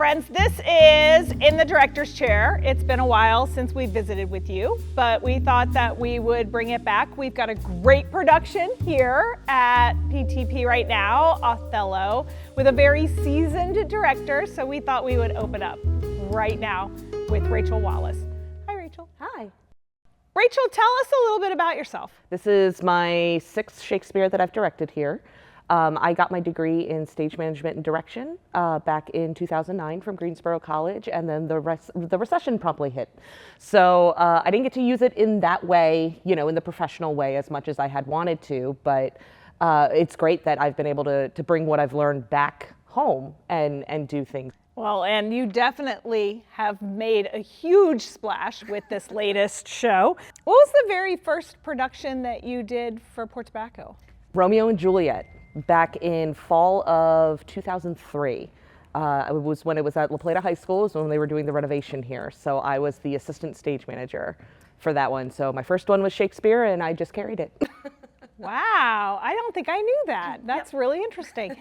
friends. This is In the Director's Chair. It's been a while since we visited with you, but we thought that we would bring it back. We've got a great production here at PTP right now, Othello, with a very seasoned director, so we thought we would open up right now with Rachel Wallace. Hi, Rachel. Hi. Rachel, tell us a little bit about yourself. This is my 6th Shakespeare that I've directed here. I got my degree in stage management and direction back in 2009 from Greensboro College, and then the recession promptly hit. So I didn't get to use it in that way, you know, in the professional way as much as I had wanted to, but it's great that I've been able to bring what I've learned back home and do things. Well, and you definitely have made a huge splash with this latest show. What was the very first production that you did for Port Tobacco? Romeo and Juliet, back in fall of 2003. It was when it was at La Plata High School, is when they were doing the renovation here. So I was the assistant stage manager for that one. So my first one was Shakespeare, and I just carried it. Wow, I don't think I knew that. That's really interesting.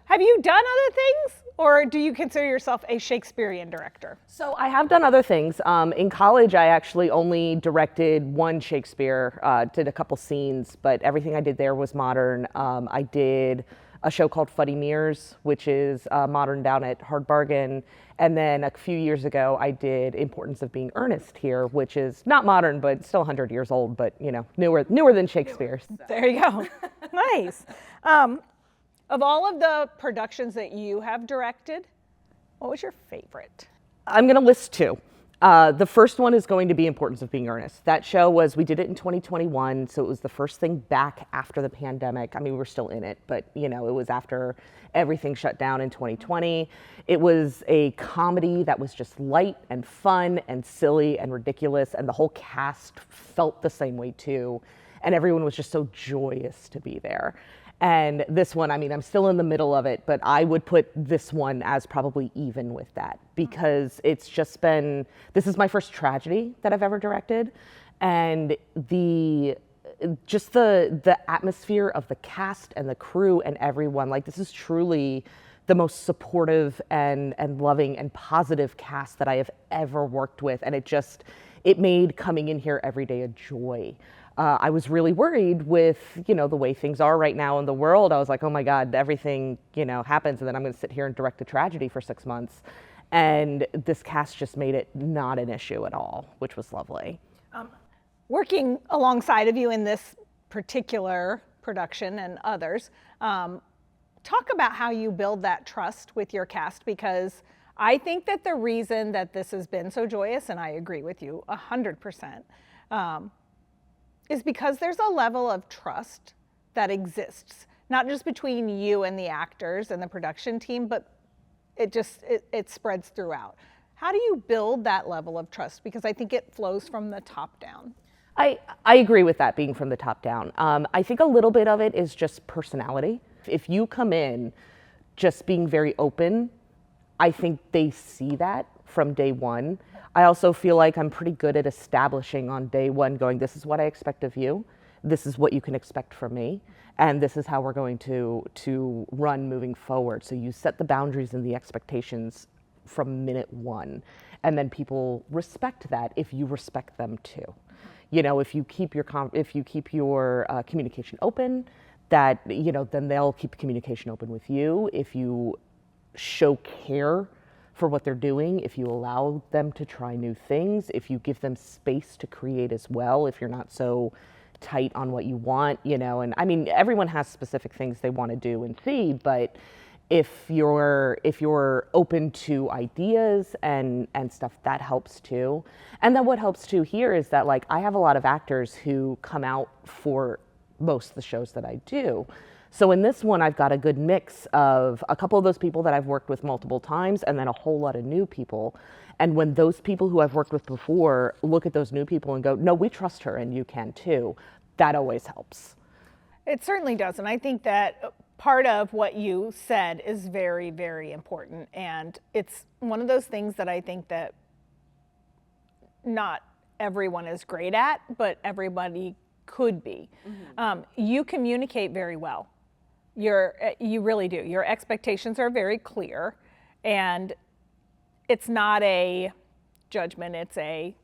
Have you done other things, or do you consider yourself a Shakespearean director? So I have done other things. In college, I actually only directed one Shakespeare, did a couple scenes, but everything I did there was modern. I did a show called Funny Mirrors, which is modern down at Hard Bargain. And then a few years ago, I did Importance of Being Earnest here, which is not modern, but still 100 years old, but you know, newer than Shakespeare's. There you go. Nice. Of all of the productions that you have directed, what was your favorite? I'm going to list 2. The first one is going to be Importance of Being Earnest. That show we did it in 2021, so it was the first thing back after the pandemic. I mean, we were still in it, but you know, it was after everything shut down in 2020. It was a comedy that was just light and fun and silly and ridiculous, and the whole cast felt the same way too. And everyone was just so joyous to be there. And this one, I mean, I'm still in the middle of it, but I would put this one as probably even with that, because it's just been, this is my first tragedy that I've ever directed. And the atmosphere of the cast and the crew and everyone, like this is truly the most supportive and loving and positive cast that I have ever worked with. And it made coming in here every day a joy. I was really worried with, you know, the way things are right now in the world. I was like, oh my God, everything, you know, happens, and then I'm going to sit here and direct a tragedy for 6 months. And this cast just made it not an issue at all, which was lovely. Working alongside of you in this particular production and others, talk about how you build that trust with your cast, because I think that the reason that this has been so joyous, and I agree with you 100%, is because there's a level of trust that exists, not just between you and the actors and the production team, but it spreads throughout. How do you build that level of trust? Because I think it flows from the top down. I agree with that being from the top down. I think a little bit of it is just personality. If you come in just being very open, I think they see that from day one. I also feel like I'm pretty good at establishing on day one, going, this is what I expect of you, this is what you can expect from me, and this is how we're going to run moving forward. So you set the boundaries and the expectations from minute one, and then people respect that if you respect them too. You know, if you keep your communication open, that, you know, then they'll keep communication open with you. If you show care for what they're doing, if you allow them to try new things, if you give them space to create as well, if you're not so tight on what you want, you know, and I mean, everyone has specific things they want to do and see, but if you're open to ideas and stuff, that helps too. And then what helps too here is that, like, I have a lot of actors who come out for most of the shows that I do. So in this one, I've got a good mix of a couple of those people that I've worked with multiple times, and then a whole lot of new people. And when those people who I've worked with before look at those new people and go, no, we trust her and you can too, that always helps. It certainly does. And I think that part of what you said is very, very important. And it's one of those things that I think that not everyone is great at, but everybody could be. Mm-hmm. You communicate very well. You really do. Your expectations are very clear, and it's not a judgment, it's a,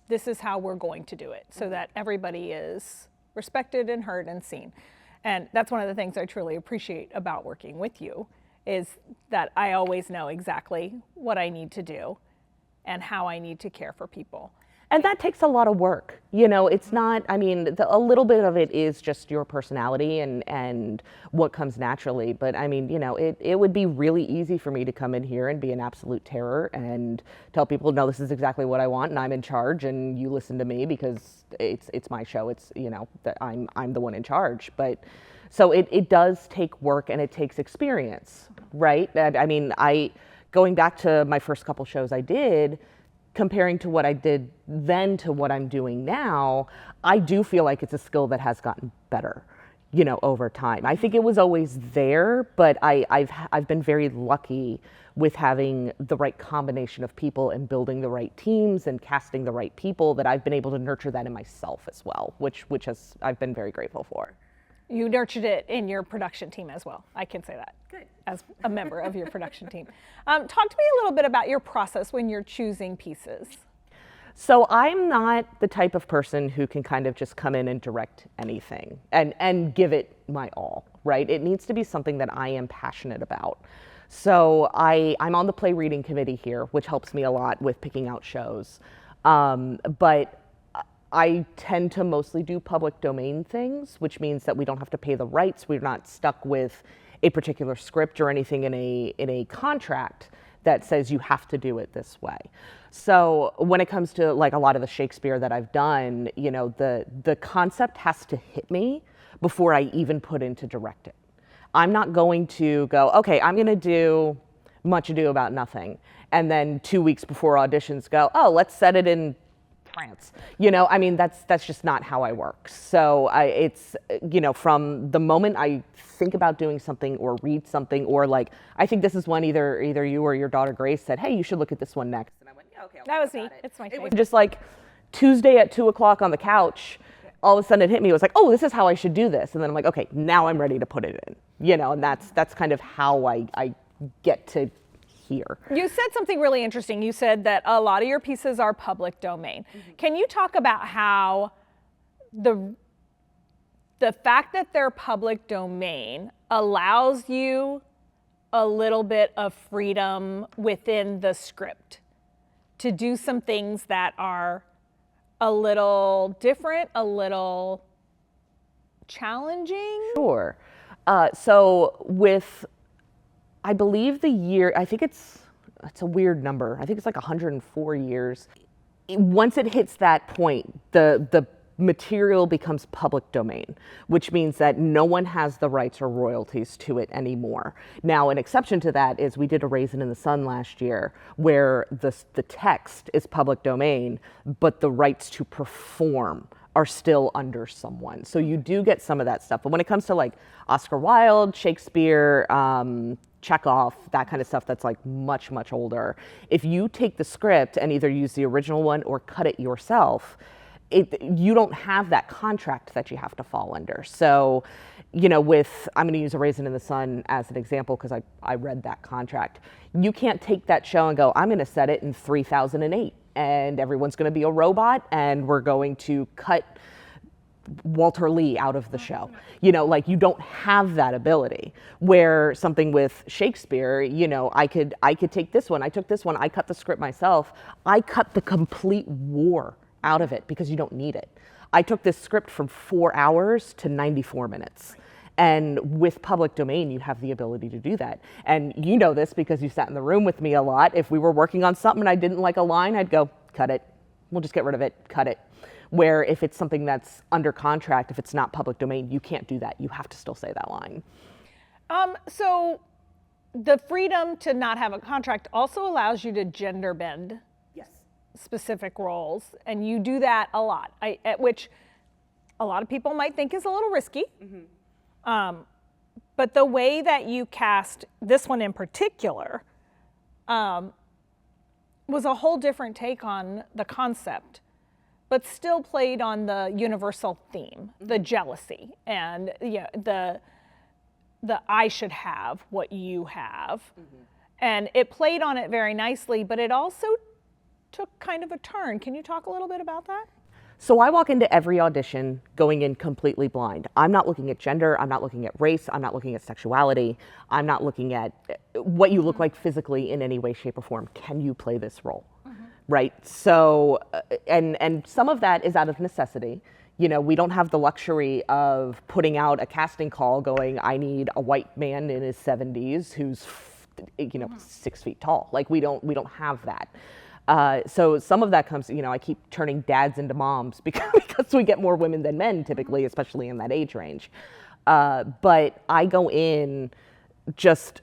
this is how we're going to do it, so that everybody is respected and heard and seen. And that's one of the things I truly appreciate about working with you, is that I always know exactly what I need to do and how I need to care for people. And that takes a lot of work. You know, it's not, I mean, a little bit of it is just your personality and what comes naturally. But I mean, you know, it would be really easy for me to come in here and be an absolute terror and tell people, no, this is exactly what I want and I'm in charge and you listen to me because it's my show. It's, you know, that I'm the one in charge. But so it does take work and it takes experience, right? I mean, going back to my first couple shows I did, comparing to what I did then to what I'm doing now, I do feel like it's a skill that has gotten better, you know, over time. I think it was always there, but I've been very lucky with having the right combination of people and building the right teams and casting the right people, that I've been able to nurture that in myself as well, which I've been very grateful for. You nurtured it in your production team as well. I can say that. Good. As a member of your production team. Talk to me a little bit about your process when you're choosing pieces. So I'm not the type of person who can kind of just come in and direct anything and give it my all, right? It needs to be something that I am passionate about. So I'm on the play reading committee here, which helps me a lot with picking out shows. But I tend to mostly do public domain things, which means that we don't have to pay the rights. We're not stuck with a particular script or anything in a contract that says you have to do it this way. So when it comes to like a lot of the Shakespeare that I've done, you know, the concept has to hit me before I even put in to direct it. I'm not going to go, okay, I'm going to do Much Ado About Nothing, and then 2 weeks before auditions go, oh, let's set it in France. You know, I mean, that's just not how I work. So it's, you know, from the moment I think about doing something or read something, or like, I think this is one either you or your daughter Grace said, hey, you should look at this one next. And I went, yeah, okay. That was me. It's my It favorite. was just like Tuesday at 2 o'clock on the couch, all of a sudden it hit me. It was like, oh, this is how I should do this. And then I'm like, okay, now I'm ready to put it in, you know, and that's kind of how I get to here. You said something really interesting. You said that a lot of your pieces are public domain. Mm-hmm. Can you talk about how the fact that they're public domain allows you a little bit of freedom within the script to do some things that are a little different, a little challenging? Sure. So with, I believe the year, I think it's a weird number. I think it's like 104 years. Once it hits that point, the material becomes public domain, which means that no one has the rights or royalties to it anymore. Now, an exception to that is we did A Raisin in the Sun last year, where the text is public domain, but the rights to perform are still under someone. So you do get some of that stuff. But when it comes to like Oscar Wilde, Shakespeare, Chekhov, that kind of stuff that's like much, much older, if you take the script and either use the original one or cut it yourself, you don't have that contract that you have to fall under. So, you know, I'm going to use A Raisin in the Sun as an example because I read that contract. You can't take that show and go, I'm going to set it in 3008 and everyone's going to be a robot and we're going to cut Walter Lee out of the show. You know, like you don't have that ability. Where something with Shakespeare, you know, I could take this one, I took this one, I cut the script myself, I cut the complete war out of it because you don't need it. I took this script from 4 hours to 94 minutes. And with public domain, you have the ability to do that. And you know this because you sat in the room with me a lot. If we were working on something and I didn't like a line, I'd go, cut it. We'll just get rid of it, cut it. Where if it's something that's under contract, if it's not public domain, you can't do that. You have to still say that line. So the freedom to not have a contract also allows you to gender bend specific roles, and you do that a lot, which a lot of people might think is a little risky. Mm-hmm. But the way that you cast this one in particular was a whole different take on the concept, but still played on the universal theme, mm-hmm. the jealousy and the I should have what you have. Mm-hmm. And it played on it very nicely, but it also took kind of a turn. Can you talk a little bit about that? So I walk into every audition going in completely blind. I'm not looking at gender, I'm not looking at race, I'm not looking at sexuality, I'm not looking at what you look like physically in any way, shape, or form. Can you play this role? Right? So, and some of that is out of necessity. You know, we don't have the luxury of putting out a casting call going, I need a white man in his 70s who's, 6 feet tall. Like we don't have that. So some of that comes, I keep turning dads into moms because we get more women than men typically, especially in that age range. But I go in just,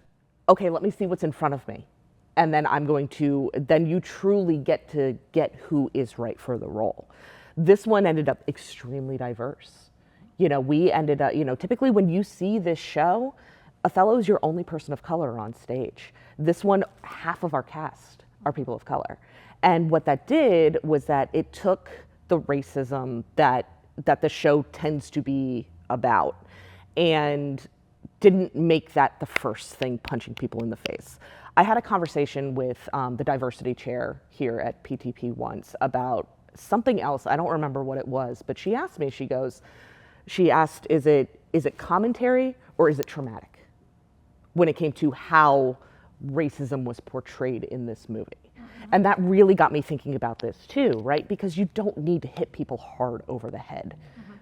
okay, let me see what's in front of me. And then then you truly get to get who is right for the role. This one ended up extremely diverse. We ended up, typically when you see this show, Othello is your only person of color on stage. This one, half of our cast are people of color. And what that did was that it took the racism that the show tends to be about and didn't make that the first thing punching people in the face. I had a conversation with the diversity chair here at PTP once about something else. I don't remember what it was, but she asked me, she asked, is it commentary or is it traumatic when it came to how racism was portrayed in this movie? And that really got me thinking about this too, right? Because you don't need to hit people hard over the head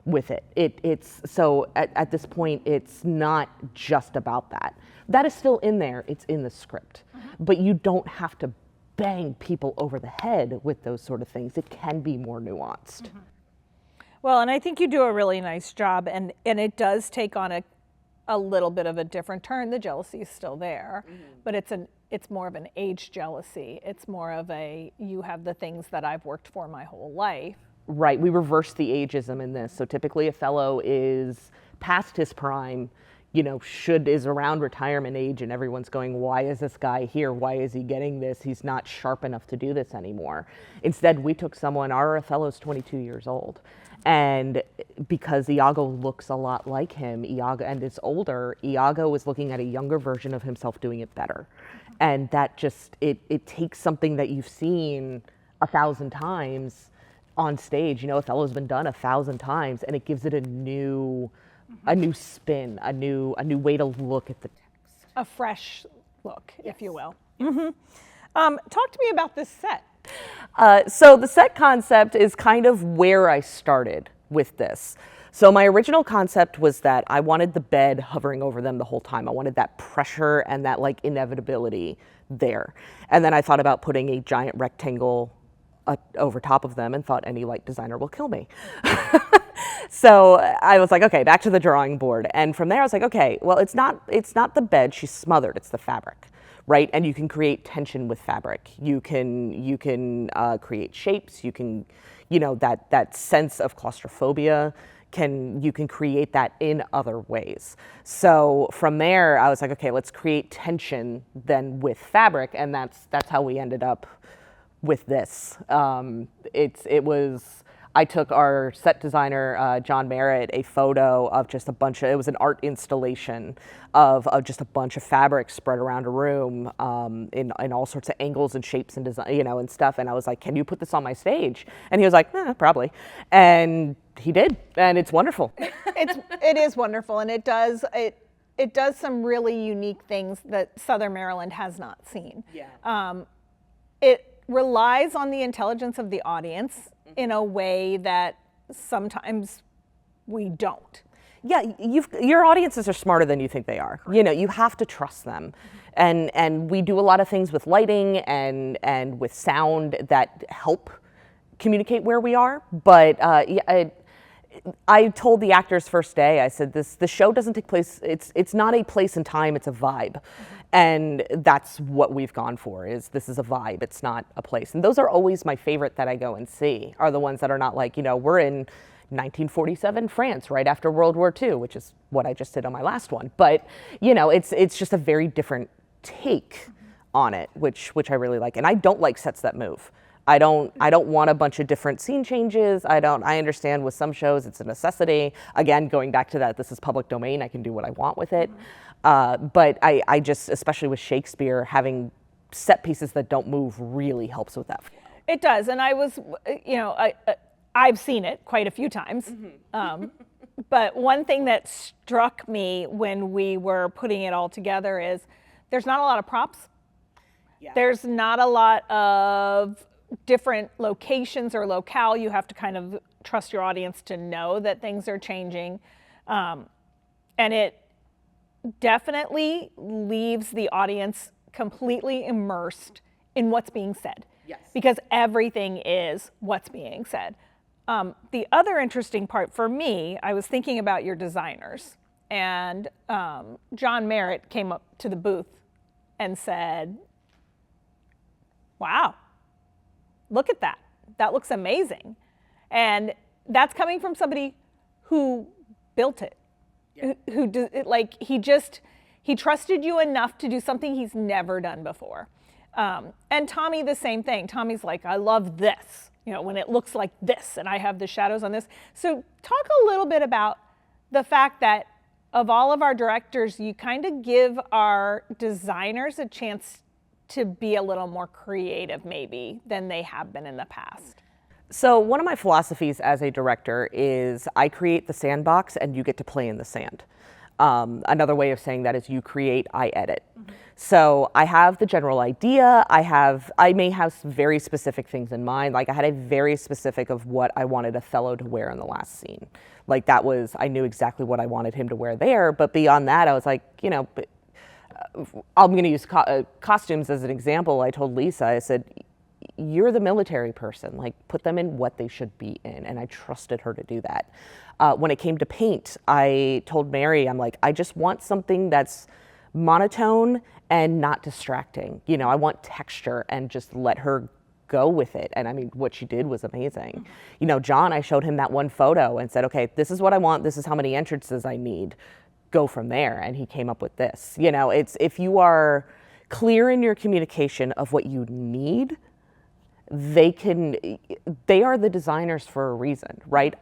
with it. It's so at this point, it's not just about that. That is still in there, it's in the script. But you don't have to bang people over the head with those sort of things. It can be more nuanced. Well, and I think you do a really nice job, and it does take on a little bit of a different turn. The jealousy is still there, but it's more of an age jealousy. It's more of you have the things that I've worked for my whole life. Right, we reverse the ageism in this. So typically Othello is past his prime, is around retirement age, and everyone's going, why is this guy here? Why is he getting this? He's not sharp enough to do this anymore. Instead, we took our Othello's 22 years old. And because Iago looks a lot like him, and is older, Iago was looking at a younger version of himself doing it better. And that just, it takes something that you've seen 1,000 times on stage. Othello's been done 1,000 times, and it gives it a new spin, a new way to look at the text. A fresh look, if you will. Talk to me about this set. So the set concept is kind of where I started with this. So my original concept was that I wanted the bed hovering over them the whole time. I wanted that pressure and that inevitability there. And then I thought about putting a giant rectangle over top of them and thought any light designer will kill me. So I was like, okay, back to the drawing board. And from there I was like, okay, well, it's not the bed, she's smothered, it's the fabric. Right, and you can create tension with fabric. You can create shapes. You can, that sense of claustrophobia. You can create that in other ways. So from there, I was like, okay, let's create tension then with fabric, and that's how we ended up with this. I took our set designer, John Merritt, a photo of just it was an art installation of just a bunch of fabric spread around a room in all sorts of angles and shapes and design, and stuff. And I was like, can you put this on my stage? And he was like, probably. And he did, and it's wonderful. It is wonderful, and it does some really unique things that Southern Maryland has not seen. Yeah. It relies on the intelligence of the audience in a way that sometimes we don't. Yeah, your audiences are smarter than you think they are. You have to trust them. And we do a lot of things with lighting and with sound that help communicate where we are. But I told the actors first day, I said, the show doesn't take place, it's not a place and time, it's a vibe. And that's what we've gone for, this is a vibe, it's not a place. And those are always my favorite that I go and see, are the ones that are not like, we're in 1947 France right after World War II, which is what I just did on my last one. But, it's just a very different take on it, which I really like. And I don't like sets that move. I don't want a bunch of different scene changes. I understand with some shows it's a necessity. Again, going back to that, this is public domain. I can do what I want with it. But I just, especially with Shakespeare, having set pieces that don't move really helps with that. It does, and I was, I've seen it quite a few times. But one thing that struck me when we were putting it all together is there's not a lot of props. Yeah. There's not a lot of different locations or locale. You have to kind of trust your audience to know that things are changing. And it definitely leaves the audience completely immersed in what's being said. Yes. Because everything is what's being said. The other interesting part for me, I was thinking about your designers, and John Merritt came up to the booth and said, wow, look at that. That looks amazing. And that's coming from somebody who built it. Yeah. He trusted you enough to do something he's never done before. And Tommy, the same thing. Tommy's like, I love this, when it looks like this and I have the shadows on this. So talk a little bit about the fact that of all of our directors, you kind of give our designers a chance to be a little more creative maybe than they have been in the past. So one of my philosophies as a director is I create the sandbox and you get to play in the sand. Another way of saying that is you create, I edit. Mm-hmm. So I have the general idea. I may have some very specific things in mind. Like I had a very specific of what I wanted Othello to wear in the last scene. Like I knew exactly what I wanted him to wear there. But beyond that, I was like, I'm going to use costumes as an example. I told Lisa, I said, you're the military person, like put them in what they should be in. And I trusted her to do that. When it came to paint, I told Mary, I'm like, I just want something that's monotone and not distracting. I want texture, and just let her go with it. And I mean, what she did was amazing. John, I showed him that one photo and said, okay, this is what I want. This is how many entrances I need. Go from there. And he came up with this. It's if you are clear in your communication of what you need, they are the designers for a reason, right?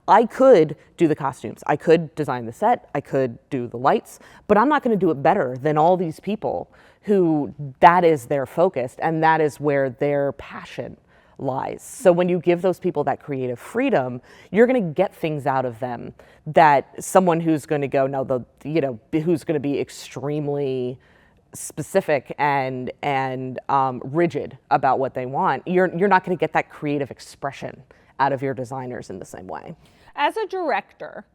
I could do the costumes, I could design the set, I could do the lights, but I'm not going to do it better than all these people who that is their focus and that is where their passion lies. So when you give those people that creative freedom, you're going to get things out of them that someone who's going to go, who's going to be extremely specific and rigid about what they want, you're not going to get that creative expression out of your designers in the same way. As a director,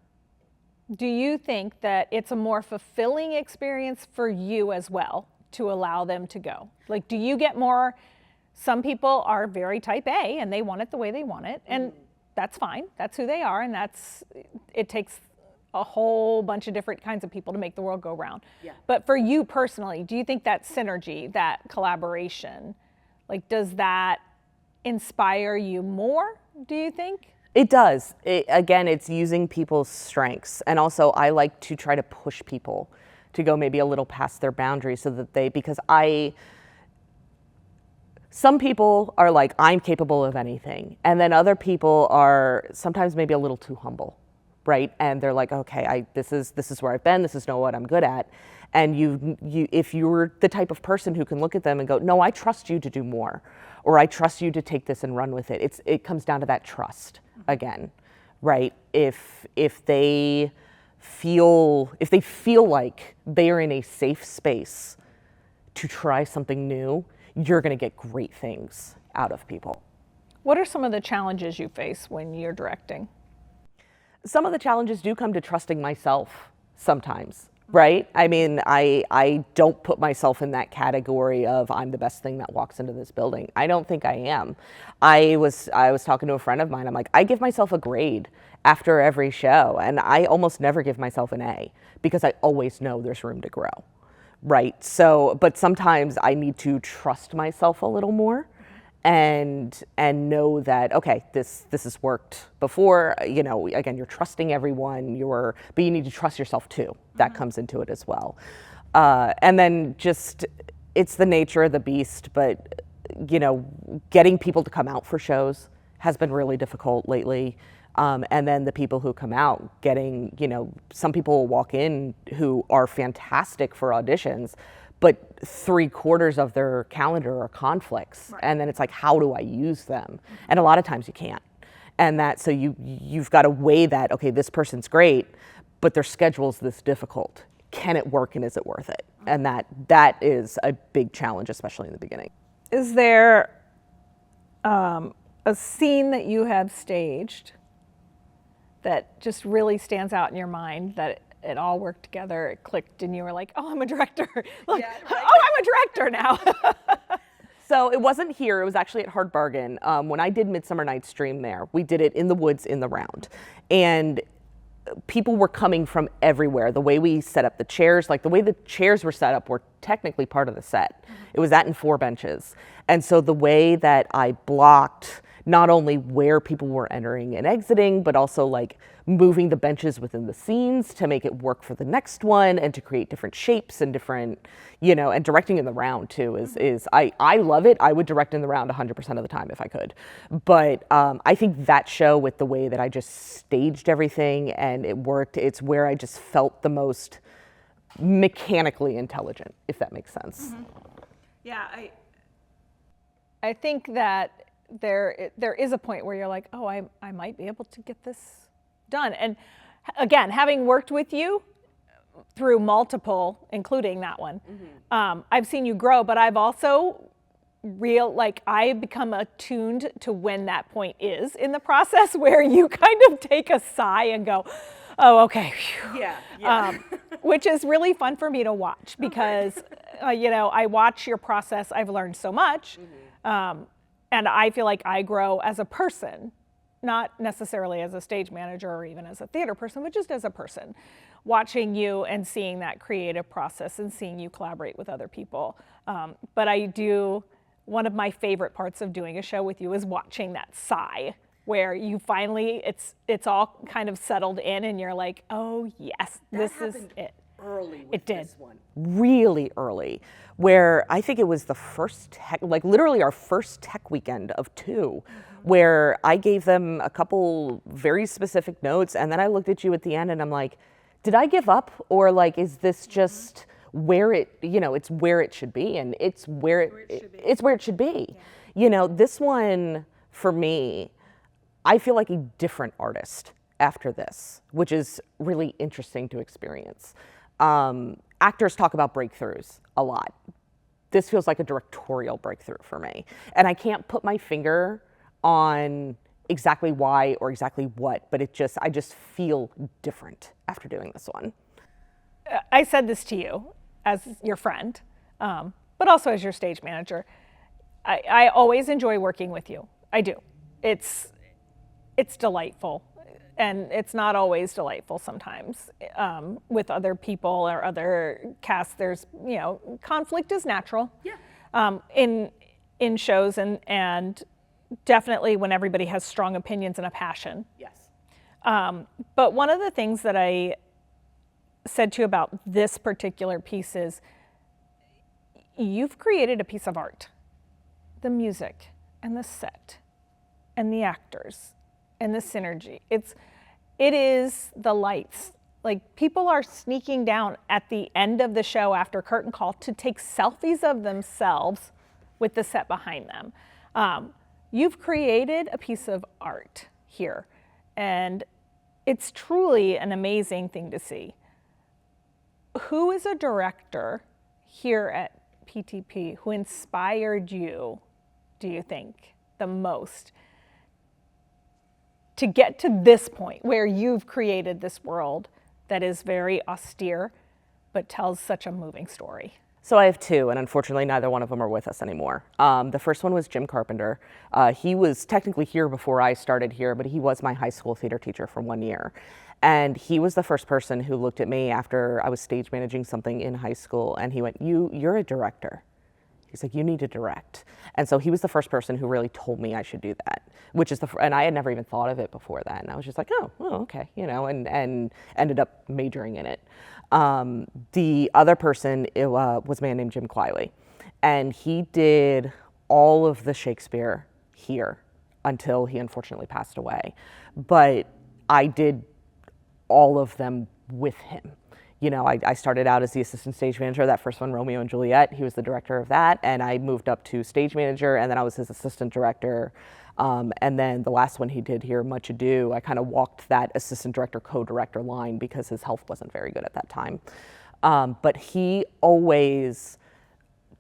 do you think that it's a more fulfilling experience for you as well to allow them to go? Like, do you get more? Some people are very type A and they want it the way they want it, and that's fine. That's who they are, and it takes a whole bunch of different kinds of people to make the world go round. Yeah. But for you personally, do you think that synergy, that collaboration, like, does that inspire you more, do you think? It does. Again, it's using people's strengths. And also I like to try to push people to go maybe a little past their boundaries so that because some people are like, I'm capable of anything. And then other people are sometimes maybe a little too humble. Right, and they're like, okay, this is where I've been. This is what I'm good at. And if you're the type of person who can look at them and go, no, I trust you to do more, or I trust you to take this and run with it. It comes down to that trust again, right? If they feel like they are in a safe space to try something new, you're going to get great things out of people. What are some of the challenges you face when you're directing? Some of the challenges do come to trusting myself sometimes, right? I mean, I don't put myself in that category of I'm the best thing that walks into this building. I don't think I am. I was talking to a friend of mine. I'm like, I give myself a grade after every show, and I almost never give myself an A because I always know there's room to grow, right? So, but sometimes I need to trust myself a little more. And know that, okay, this has worked before. Again, you're trusting everyone, but you need to trust yourself too. That comes into it as well. And then just, it's the nature of the beast, but getting people to come out for shows has been really difficult lately. And then the people who come out getting, you know, some people will walk in who are fantastic for auditions, but 3/4 of their calendar are conflicts. Right. And then it's like, how do I use them? And a lot of times you can't. And so you've got to weigh that, okay, this person's great, but their schedule's this difficult. Can it work and is it worth it? And that is a big challenge, especially in the beginning. Is there a scene that you have staged that just really stands out in your mind, that it all worked together, it clicked, and you were like, oh, I'm a director. Like, yeah, right? Oh, I'm a director now. So it wasn't here, it was actually at Hard Bargain. When I did Midsummer Night's Dream there, we did it in the woods in the round. And people were coming from everywhere. The way we set up the chairs, like the way the chairs were set up were technically part of the set. It was that and 4 benches. And so the way that I blocked not only where people were entering and exiting, but also like moving the benches within the scenes to make it work for the next one and to create different shapes and different, you know, and directing in the round too is I love it. I would direct in the round 100% of the time if I could. But I think that show, with the way that I just staged everything and it worked, it's where I just felt the most mechanically intelligent, if that makes sense. Mm-hmm. Yeah, I think that there is a point where you're like, oh, I might be able to get this done. And again, having worked with you through multiple, including that one, I've seen you grow, but I've also I become attuned to when that point is in the process where you kind of take a sigh and go, oh, okay. Yeah. Which is really fun for me to watch because, you know, I watch your process. I've learned so much. And I feel like I grow as a person, not necessarily as a stage manager or even as a theater person, but just as a person, watching you and seeing that creative process and seeing you collaborate with other people. But one of my favorite parts of doing a show with you is watching that sigh where you finally, it's all kind of settled in and you're like, oh yes, this is it. Early with it did. This one. Really early, where I think it was the first literally our first tech weekend of 2, where I gave them a couple very specific notes, and then I looked at you at the end and I'm like, did I give up? Or like, is this just where it, you know, it's where it should be, and it's where it should be. Yeah. You know, this one, for me, I feel like a different artist after this, which is really interesting to experience. Actors talk about breakthroughs a lot. This feels like a directorial breakthrough for me. And I can't put my finger on exactly why or exactly what, but I just feel different after doing this one. I said this to you as your friend, but also as your stage manager. I always enjoy working with you. I do. It's delightful. And it's not always delightful sometimes with other people or other casts. There's, you know, conflict is natural. Yeah. In shows and definitely when everybody has strong opinions and a passion. Yes. But one of the things that I said to you about this particular piece is you've created a piece of art. The music and the set and the actors and the synergy. It is the lights. Like, people are sneaking down at the end of the show after curtain call to take selfies of themselves with the set behind them. You've created a piece of art here, and it's truly an amazing thing to see. Who is a director here at PTP who inspired you, do you think, the most to get to this point where you've created this world that is very austere but tells such a moving story? So I have 2, and unfortunately neither one of them are with us anymore. The first one was Jim Carpenter. He was technically here before I started here, but he was my high school theater teacher for 1 year. And he was the first person who looked at me after I was stage managing something in high school, and he went, you're a director. He's like, you need to direct. And so he was the first person who really told me I should do that, which is and I had never even thought of it before that. And I was just like, oh, okay, you know, and ended up majoring in it. The other person was a man named Jim Quiley, and he did all of the Shakespeare here. until he unfortunately passed away. But I did all of them with him. You know, I started out as the assistant stage manager, that first one, Romeo and Juliet. He was the director of that, and I moved up to stage manager, and then I was his assistant director. And then the last one he did here, Much Ado, I kind of walked that assistant director, co-director line because his health wasn't very good at that time. But he always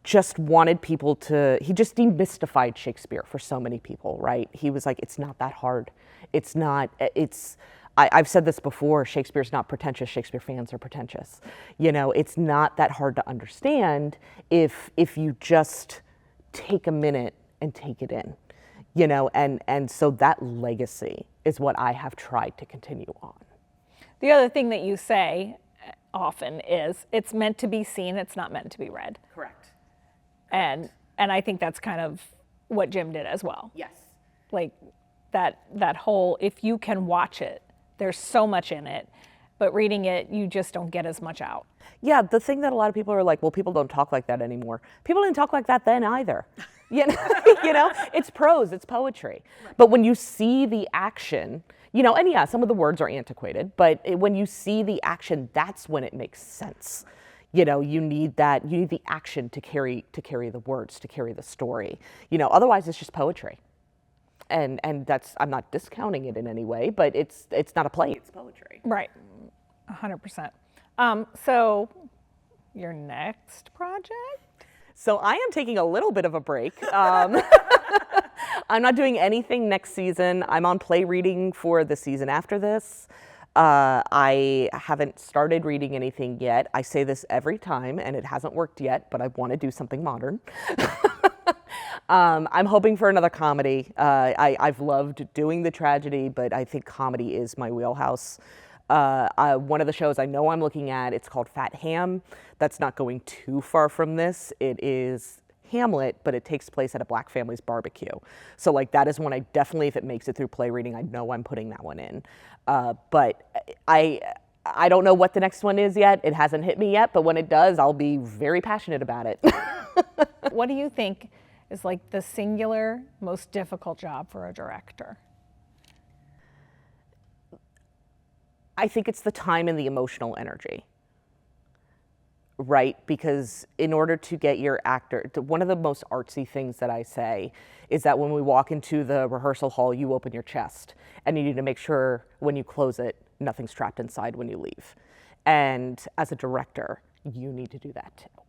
just wanted people to, he just demystified Shakespeare for so many people, right? He was like, it's not that hard. It's not, I've said this before, Shakespeare's not pretentious, Shakespeare fans are pretentious. You know, it's not that hard to understand if you just take a minute and take it in, you know, and so that legacy is what I have tried to continue on. The other thing that you say often is, it's meant to be seen, it's not meant to be read. Correct. And I think that's kind of what Jim did as well. Yes. Like that whole, if you can watch it, there's so much in it, but reading it, you just don't get as much out. Yeah, the thing that a lot of people are like, well, people don't talk like that anymore. People didn't talk like that then either. You know, it's prose, it's poetry. Right. But when you see the action, you know, and yeah, some of the words are antiquated, but when you see the action, that's when it makes sense. You know, you need the action to carry the words, to carry the story. You know, otherwise it's just poetry. And that's, I'm not discounting it in any way, but it's not a play, it's poetry. Right, 100%. So your next project? So I am taking a little bit of a break. I'm not doing anything next season. I'm on play reading for the season after this. I haven't started reading anything yet. I say this every time, and it hasn't worked yet, but I want to do something modern. I'm hoping for another comedy. I've loved doing the tragedy, but I think comedy is my wheelhouse. One of the shows I know I'm looking at, it's called Fat Ham. That's not going too far from this. It is Hamlet, but it takes place at a black family's barbecue. So like that is one I definitely, if it makes it through play reading, I know I'm putting that one in. But I don't know what the next one is yet. It hasn't hit me yet, but when it does, I'll be very passionate about it. What do you think is like the singular most difficult job for a director? I think it's the time and the emotional energy, right? Because in order to get your actor, one of the most artsy things that I say is that when we walk into the rehearsal hall, you open your chest and you need to make sure when you close it, nothing's trapped inside when you leave. And as a director, you need to do that too.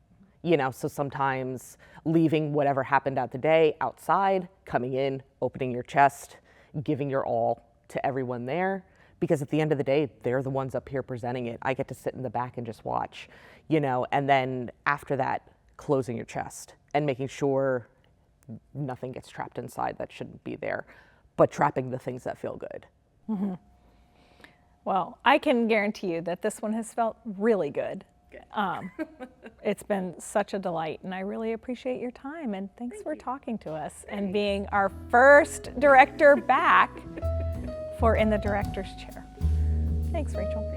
You know, so sometimes leaving whatever happened at the day outside, coming in, opening your chest, giving your all to everyone there. Because at the end of the day, they're the ones up here presenting it. I get to sit in the back and just watch, you know, and then after that, closing your chest and making sure nothing gets trapped inside that shouldn't be there, but trapping the things that feel good. Mm-hmm. Well, I can guarantee you that this one has felt really good. It's been such a delight, and I really appreciate your time, and thanks for talking to us and being our first director back for In the Director's Chair. Thanks, Rachel.